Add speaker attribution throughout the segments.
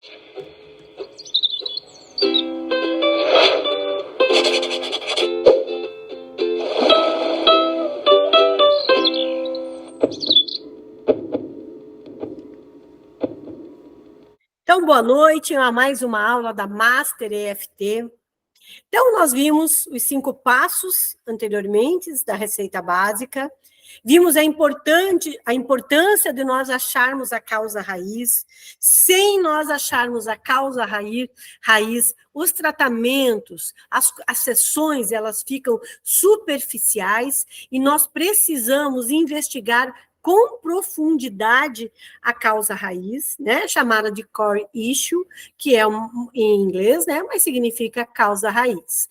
Speaker 1: Então, boa noite a mais uma aula da Master EFT. Então, nós vimos os 5 passos anteriormente da receita básica, vimos a importância de nós acharmos a causa raiz. Sem nós acharmos a causa raiz, os tratamentos, as sessões, elas ficam superficiais e nós precisamos investigar com profundidade a causa raiz, né, chamada de core issue, que é em inglês, né, mas significa causa raiz.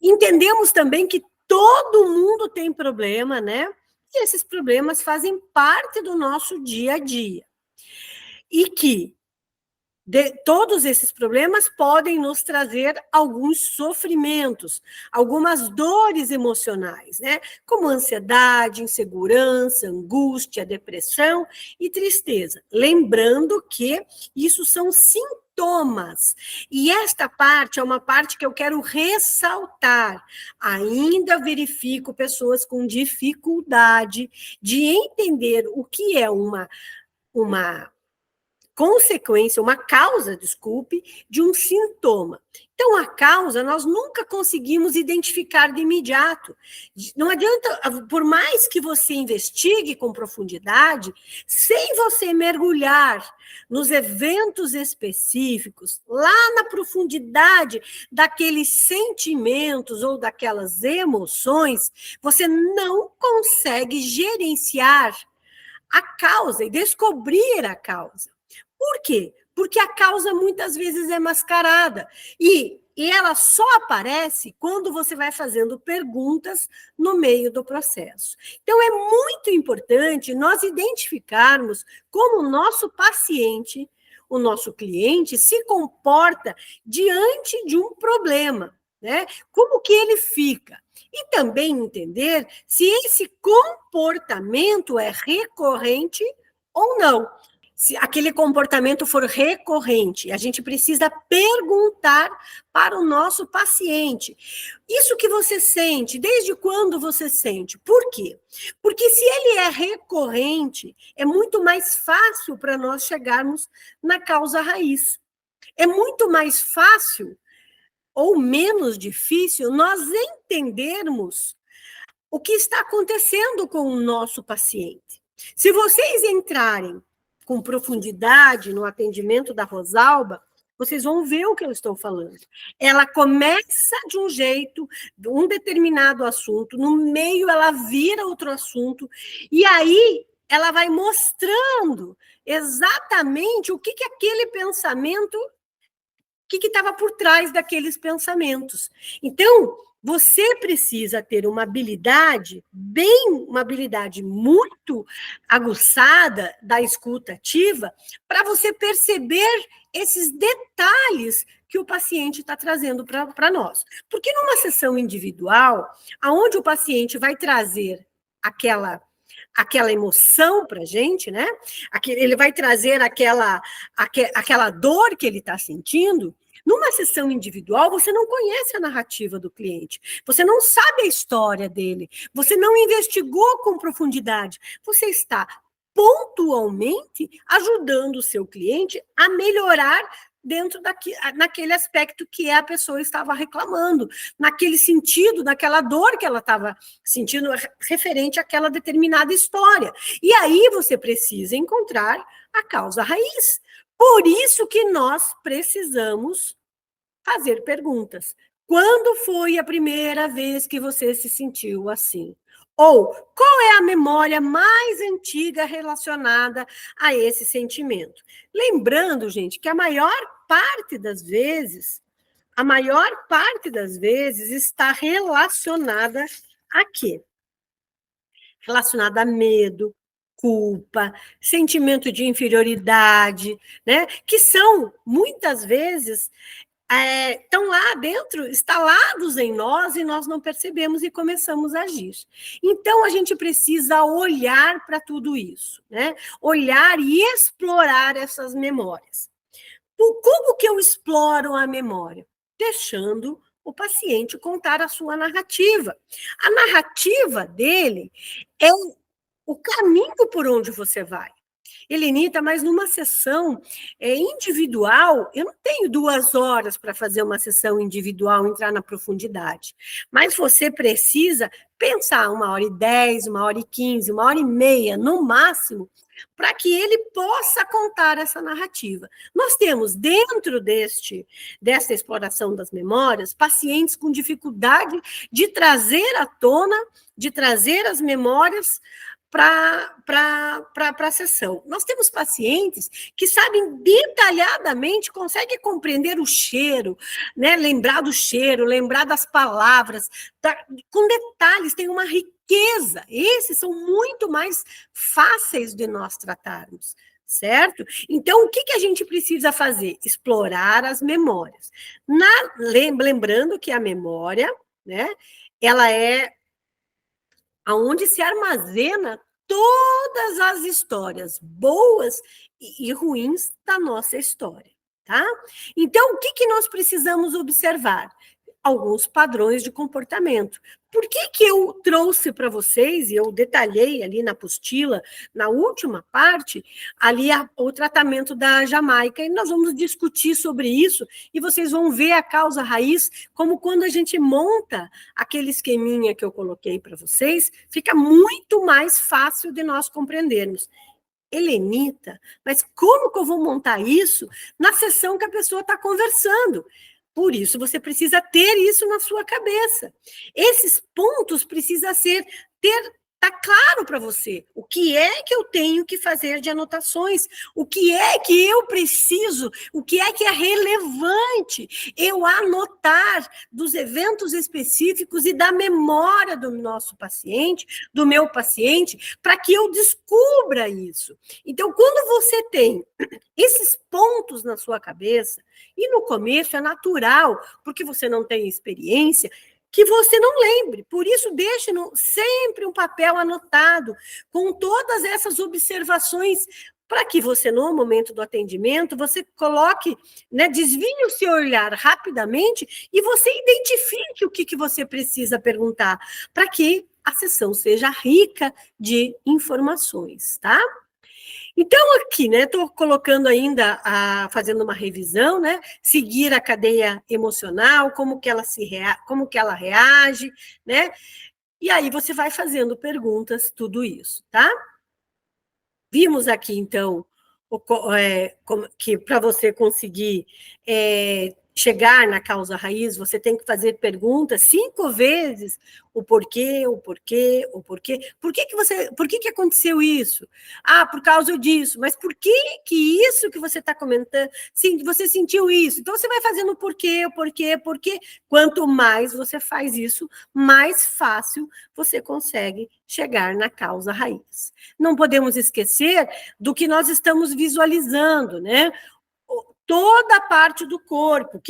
Speaker 1: Entendemos também que todo mundo tem problema, né, e esses problemas fazem parte do nosso dia a dia. E que todos esses problemas podem nos trazer alguns sofrimentos, algumas dores emocionais, né? Como ansiedade, insegurança, angústia, depressão e tristeza. Lembrando que isso são sintomas. E esta parte é uma parte que eu quero ressaltar. Ainda verifico pessoas com dificuldade de entender o que é uma consequência, uma causa, desculpe, de um sintoma. Então, a causa nós nunca conseguimos identificar de imediato. Não adianta, por mais que você investigue com profundidade, sem você mergulhar nos eventos específicos, lá na profundidade daqueles sentimentos ou daquelas emoções, você não consegue gerenciar a causa e descobrir a causa. Por quê? Porque a causa muitas vezes é mascarada e ela só aparece quando você vai fazendo perguntas no meio do processo. Então, é muito importante nós identificarmos como o nosso paciente, o nosso cliente, se comporta diante de um problema, né? Como que ele fica? E também entender se esse comportamento é recorrente ou não. Se aquele comportamento for recorrente, a gente precisa perguntar para o nosso paciente. Isso que você sente, desde quando você sente? Por quê? Porque se ele é recorrente, é muito mais fácil para nós chegarmos na causa raiz. É muito mais fácil ou menos difícil nós entendermos o que está acontecendo com o nosso paciente. Se vocês entrarem com profundidade no atendimento da Rosalba, vocês vão ver o que eu estou falando. Ela começa de um jeito, de um determinado assunto, no meio ela vira outro assunto, e aí ela vai mostrando exatamente o que aquele pensamento, o que estava por trás daqueles pensamentos. Então, você precisa ter uma habilidade muito aguçada da escuta ativa para você perceber esses detalhes que o paciente está trazendo para nós. Porque numa sessão individual, aonde o paciente vai trazer aquela emoção para a gente, né? Ele vai trazer aquela dor que ele está sentindo. Numa sessão individual, você não conhece a narrativa do cliente, você não sabe a história dele, você não investigou com profundidade, você está pontualmente ajudando o seu cliente a melhorar naquele aspecto que a pessoa estava reclamando, naquele sentido, naquela dor que ela estava sentindo referente àquela determinada história. E aí você precisa encontrar a causa raiz. Por isso que nós precisamos fazer perguntas. Quando foi a primeira vez que você se sentiu assim? Ou qual é a memória mais antiga relacionada a esse sentimento? Lembrando, gente, que a maior parte das vezes está relacionada a quê? Relacionada a medo, culpa, sentimento de inferioridade, né? Que são, muitas vezes, estão lá dentro, instalados em nós, e nós não percebemos e começamos a agir. Então, a gente precisa olhar para tudo isso, né? Olhar e explorar essas memórias.
Speaker 2: eu exploro a memória? Deixando o paciente contar a sua narrativa. A narrativa dele é o caminho por onde você vai. Helenita, mas numa sessão individual, eu não tenho 2 horas para fazer uma sessão individual, entrar na profundidade. Mas você precisa pensar 1h10, 1h15, 1h30, no máximo, para que ele possa contar essa narrativa. Nós temos, dentro desta exploração das memórias, pacientes com dificuldade de trazer à tona, de trazer as memórias para a sessão. Nós temos pacientes que sabem detalhadamente, conseguem compreender o cheiro, né? Lembrar do cheiro, lembrar das palavras, com detalhes, tem uma riqueza. Esses são muito mais fáceis de nós tratarmos, certo? Então, o que a gente precisa fazer? Explorar as memórias. Lembrando que a memória, né, ela é aonde se armazena todas as histórias boas e ruins da nossa história, tá? Então, o que nós precisamos observar? Alguns padrões de comportamento. Por que eu trouxe para vocês, e eu detalhei ali na apostila, na última parte, ali o tratamento da Jamaica, e nós vamos discutir sobre isso, e vocês vão ver a causa raiz, como quando a gente monta aquele esqueminha que eu coloquei para vocês, fica muito mais fácil de nós compreendermos. Helenita, mas como que eu vou montar isso na sessão que a pessoa está conversando? Por isso, você precisa ter isso na sua cabeça. Esses pontos precisam tá claro para você. O que é que eu tenho que fazer de anotações? O que é que eu preciso? O que é relevante eu anotar dos eventos específicos e da memória do nosso paciente, do meu paciente, para que eu descubra isso. Então, quando você tem esses pontos na sua cabeça, e no começo é natural, porque você não tem experiência, que você não lembre. Por isso, deixe sempre um papel anotado, com todas essas observações, para que você, no momento do atendimento, você coloque, né, desvie o seu olhar rapidamente e você identifique o que você precisa perguntar, para que a sessão seja rica de informações, tá? Então, aqui, né, estou colocando ainda, fazendo uma revisão, né, seguir a cadeia emocional, como que ela reage, né, e aí você vai fazendo perguntas, tudo isso, tá? Vimos aqui, então, que para você conseguir chegar na causa raiz, você tem que fazer perguntas 5 vezes, o porquê, o porquê, o porquê. Por que aconteceu isso? Ah, por causa disso. Mas por que isso que você está comentando, sim, você sentiu isso? Então, você vai fazendo o porquê, o porquê, o porquê. Quanto mais você faz isso, mais fácil você consegue chegar na causa raiz. Não podemos esquecer do que nós estamos visualizando, né? Toda a parte do corpo,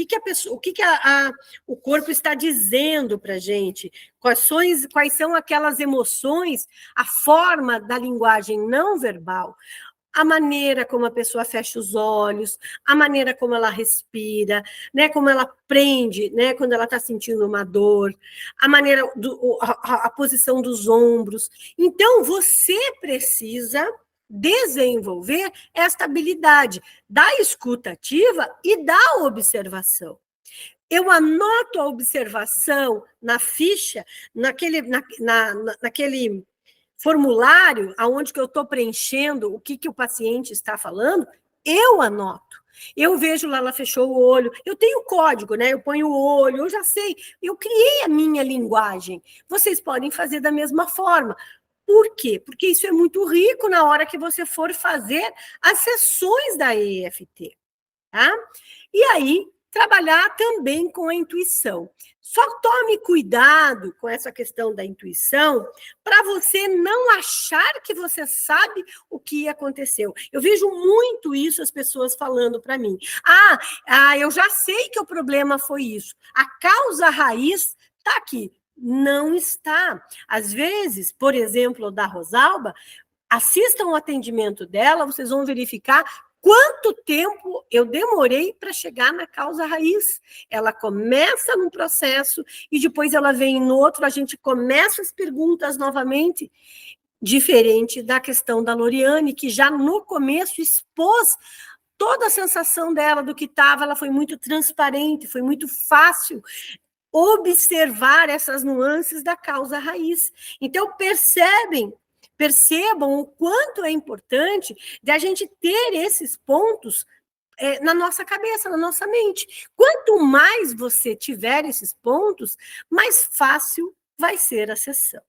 Speaker 2: o corpo está dizendo para a gente, quais são aquelas emoções, a forma da linguagem não verbal, a maneira como a pessoa fecha os olhos, a maneira como ela respira, né, como ela prende, né, quando ela está sentindo uma dor, a maneira, a posição dos ombros. Então, você precisa desenvolver esta habilidade da escuta ativa e da observação. Eu anoto a observação na ficha, naquele formulário aonde que eu estou preenchendo o que o paciente está falando, eu anoto. Eu vejo lá, ela fechou o olho, eu tenho código, né? Eu ponho o olho, eu já sei, eu criei a minha linguagem. Vocês podem fazer da mesma forma. Por quê? Porque isso é muito rico na hora que você for fazer as sessões da EFT, tá? E aí, trabalhar também com a intuição. Só tome cuidado com essa questão da intuição para você não achar que você sabe o que aconteceu. Eu vejo muito isso, as pessoas falando para mim. Eu já sei que o problema foi isso. A causa raiz está aqui. Não está. Às vezes, por exemplo, da Rosalba, assistam o atendimento dela, vocês vão verificar
Speaker 1: quanto tempo eu demorei para chegar na causa raiz. Ela começa num processo e depois ela vem no outro, a gente começa as perguntas novamente, diferente da questão da Loriane, que já no começo expôs toda a sensação dela do que estava, ela foi muito transparente, foi muito fácil observar essas nuances da causa raiz. Então, percebam o quanto é importante de a gente ter esses pontos na nossa cabeça, na nossa mente. Quanto mais você tiver esses pontos, mais fácil vai ser a sessão.